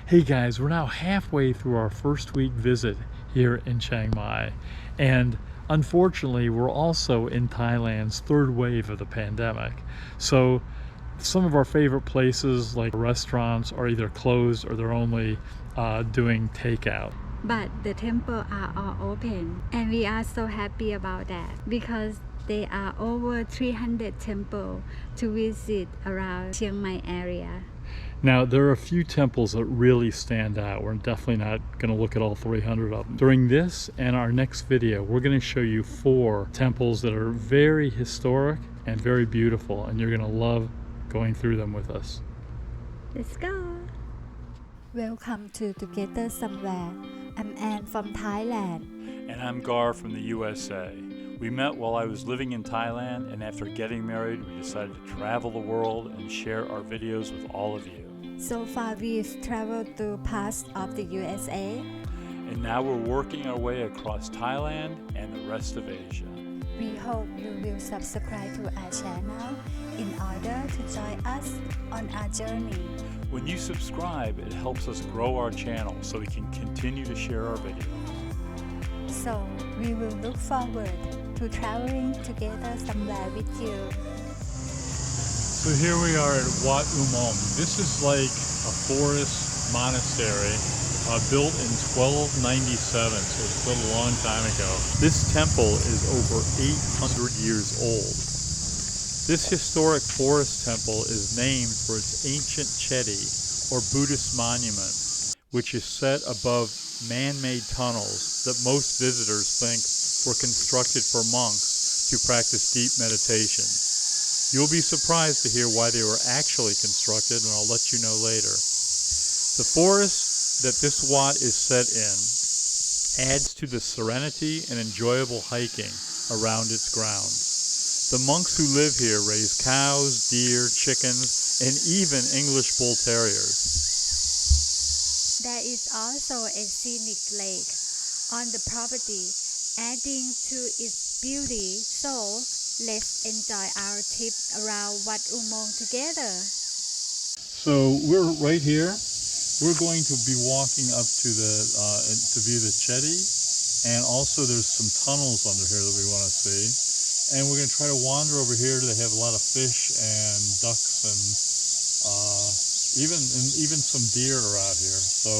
Hey guys, we're now halfway through our first week visit here in Chiang Mai, and unfortunately we're also in Thailand's third wave of the pandemic. So some of our favorite places like restaurants are either closed or they're only doing takeout. But the temple are all open, and we are so happy about that because there are over 300 temples to visit around Chiang Mai area. Now, there are a few temples that really stand out. We're definitely not going to look at all 300 of them. During this and our next video, we're going to show you 4 temples that are very historic and very beautiful, and you're going to love going through them with us. Let's go! Welcome to Together Somewhere. I'm Anne from Thailand. And I'm Gar from the USA. We met while I was living in Thailand, and after getting married, we decided to travel the world and share our videos with all of you. So far we've traveled through parts of the USA. And now we're working our way across Thailand and the rest of Asia. We hope you will subscribe to our channel in order to join us on our journey. When you subscribe, it helps us grow our channel so we can continue to share our videos. So we will look forward to traveling together somewhere with you. So here we are at Wat U Mong. This is like a forest monastery built in 1297, so it's built a long time ago. This temple is over 800 years old. This historic forest temple is named for its ancient chedi, or Buddhist monument, which is set above man-made tunnels that most visitors think were constructed for monks to practice deep meditation. You'll be surprised to hear why they were actually constructed, and I'll let you know later. The forest that this wat is set in adds to the serenity and enjoyable hiking around its grounds. The monks who live here raise cows, deer, chickens, and even English bull terriers. There is also a scenic lake on the property, adding to its beauty. So let's enjoy our trip around Wat U Mong together. So we're right here. We're going to be walking up to to view the chedi, and also there's some tunnels under here that we want to see. And we're going to try to wander over here. They have a lot of fish and ducks and even some deer are out here. So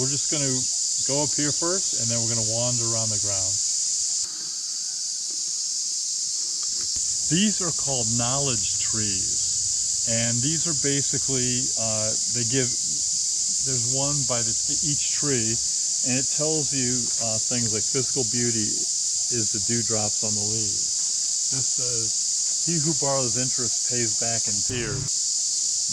we're just going to go up here first, and then we're going to wander around the ground. These are called knowledge trees, and these are basically, there's one by each tree, and it tells you things like physical beauty is the dewdrops on the leaves. This says, he who borrows interest pays back in tears.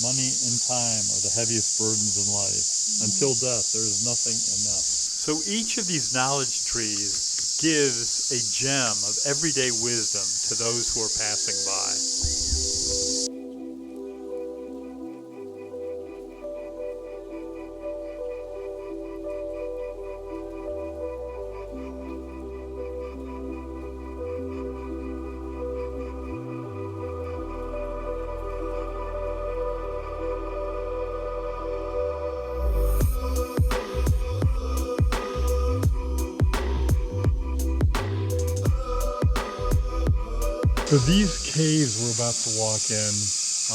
Money and time are the heaviest burdens in life. Until death, there is nothing enough. So each of these knowledge trees gives a gem of everyday wisdom to those who are passing by. So these caves we're about to walk in,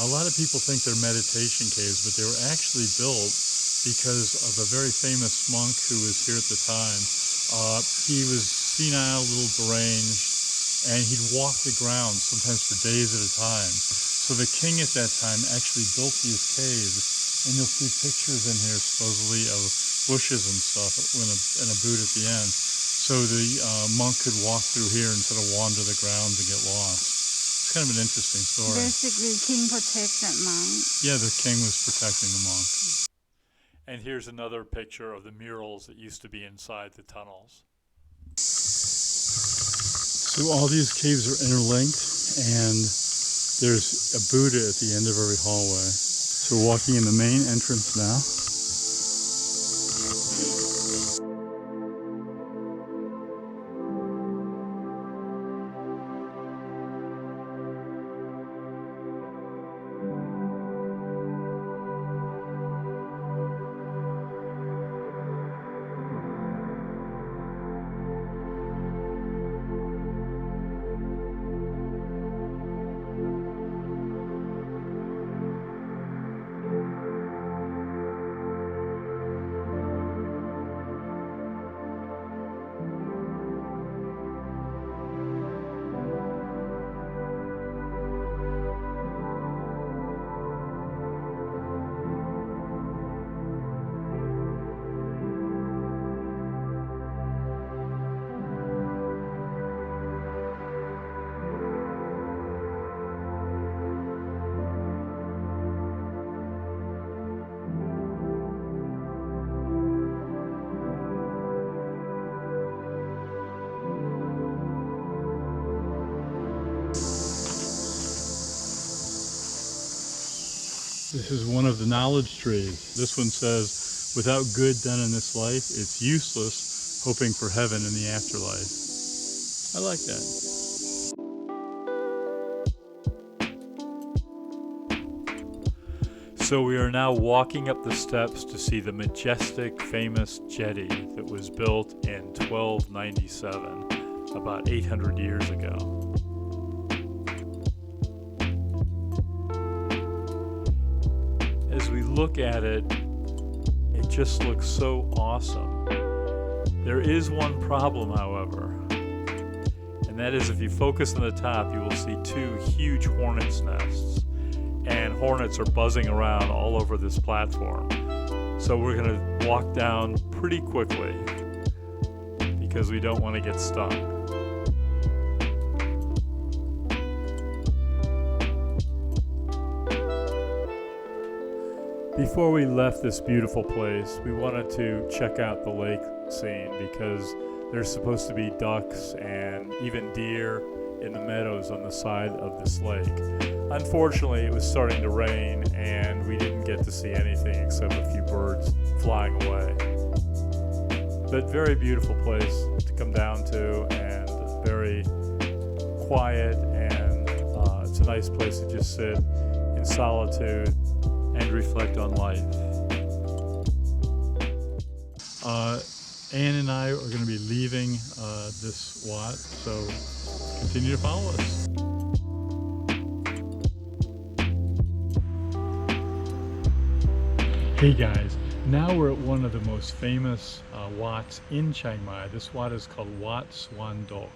a lot of people think they're meditation caves, but they were actually built because of a very famous monk who was here at the time. He was senile, a little deranged, and he'd walk the ground sometimes for days at a time. So the king at that time actually built these caves, and you'll see pictures in here supposedly of bushes and stuff and a Buddha at the end. So the monk could walk through here instead of wander the grounds and get lost. It's kind of an interesting story. Basically, king protected monk. Yeah, the king was protecting the monk. And here's another picture of the murals that used to be inside the tunnels. So all these caves are interlinked, and there's a Buddha at the end of every hallway. So we're walking in the main entrance now. This is one of the knowledge trees. This one says, without good done in this life, it's useless hoping for heaven in the afterlife. I like that. So we are now walking up the steps to see the majestic, famous jetty that was built in 1297, about 800 years ago. As we look at it, it just looks so awesome. There is one problem, however, and that is if you focus on the top, you will see two huge hornets' nests. And hornets are buzzing around all over this platform. So we're going to walk down pretty quickly because we don't want to get stung. Before we left this beautiful place, we wanted to check out the lake scene because there's supposed to be ducks and even deer in the meadows on the side of this lake. Unfortunately, it was starting to rain and we didn't get to see anything except a few birds flying away. But very beautiful place to come down to and very quiet, and it's a nice place to just sit in solitude and reflect on life. Anne and I are going to be leaving this Wat, so continue to follow us. Hey guys, now we're at one of the most famous Wats in Chiang Mai. This Wat is called Wat Suan Dok.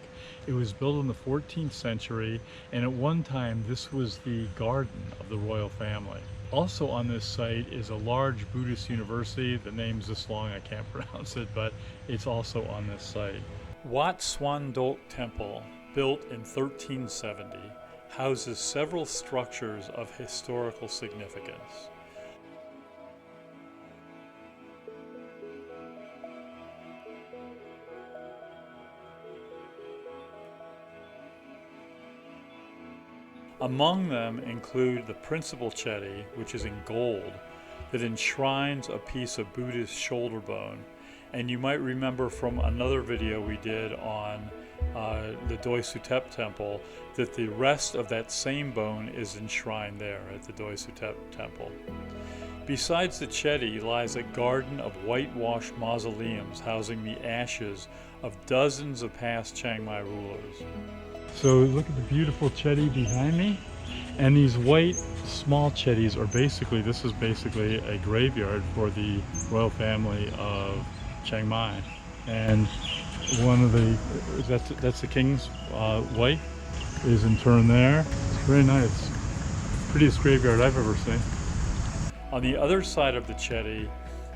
It was built in the 14th century, and at one time this was the garden of the royal family. Also on this site is a large Buddhist university. The name's this long I can't pronounce it, but it's also on this site. Wat Suan Dok Temple, built in 1370, houses several structures of historical significance. Among them include the principal chetty, which is in gold, that enshrines a piece of Buddhist shoulder bone. And you might remember from another video we did on the Doi Suthep temple that the rest of that same bone is enshrined there at the Doi Suthep temple. Besides the chetty lies a garden of whitewashed mausoleums housing the ashes of dozens of past Chiang Mai rulers. So look at the beautiful chetty behind me, and these white small chetties are basically, this is basically a graveyard for the royal family of Chiang Mai. And one of the, that's the king's wife is interned there. It's very nice. Prettiest graveyard I've ever seen. On the other side of the chetty,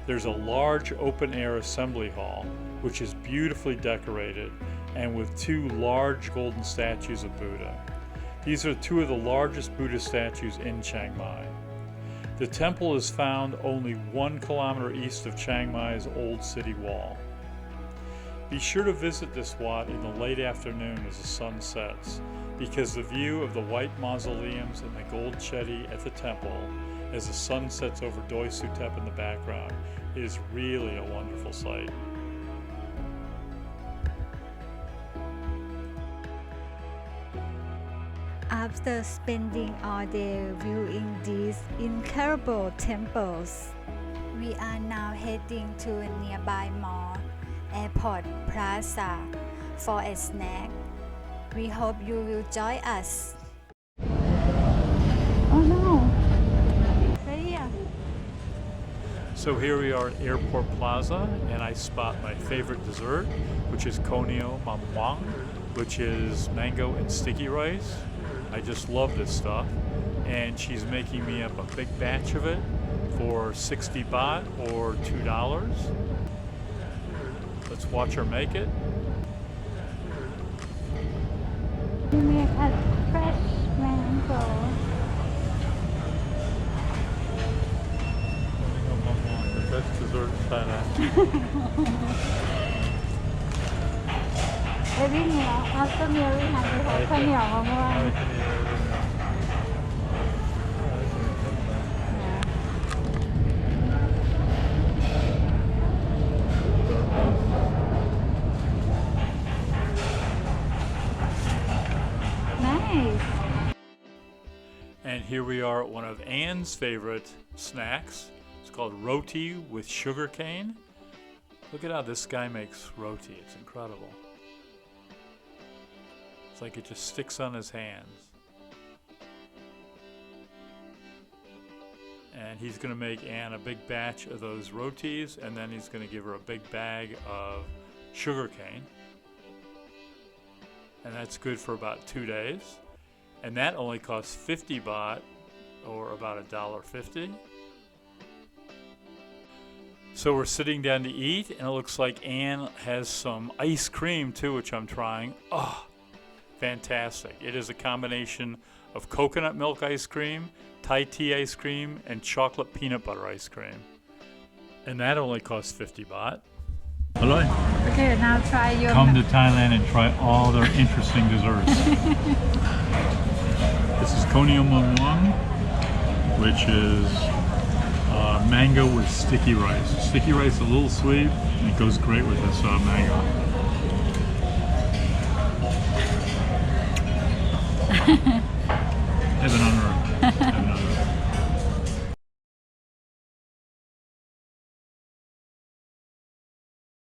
there's a large open-air assembly hall, which is beautifully decorated and with two large golden statues of Buddha. These are two of the largest Buddha statues in Chiang Mai. The temple is found only 1 kilometer east of Chiang Mai's old city wall. Be sure to visit this Wat in the late afternoon as the sun sets, because the view of the white mausoleums and the gold chetty at the temple as the sun sets over Doi Suthep in the background is really a wonderful sight. After spending all day viewing these incredible temples, we are now heading to a nearby mall, Airport Plaza, for a snack. We hope you will join us. Oh no! Right here. So here we are at Airport Plaza, and I spot my favorite dessert, which is Conio Mamwang, which is mango and sticky rice. I just love this stuff, and she's making me up a big batch of it for 60 baht or $2. Let's watch her make it. We make a fresh mango. The best dessert in Thailand. Every meal, after meal we have to have coconut mamwang. here we are at one of Anne's favorite snacks. It's called roti with sugar cane. Look at how this guy makes roti. It's incredible. It's like it just sticks on his hands. And he's going to make Anne a big batch of those rotis, and then he's going to give her a big bag of sugar cane. And that's good for about 2 days. And that only costs 50 baht, or about $1.50. So we're sitting down to eat, and it looks like Anne has some ice cream too, which I'm trying. Oh, fantastic. It is a combination of coconut milk ice cream, Thai tea ice cream, and chocolate peanut butter ice cream. And that only costs 50 baht. Hello. Okay, now try your. Come to Thailand and try all their interesting desserts. This is Wat U Mong, which is mango with sticky rice. Sticky rice is a little sweet, and it goes great with this mango. Heaven on earth. Heaven on earth.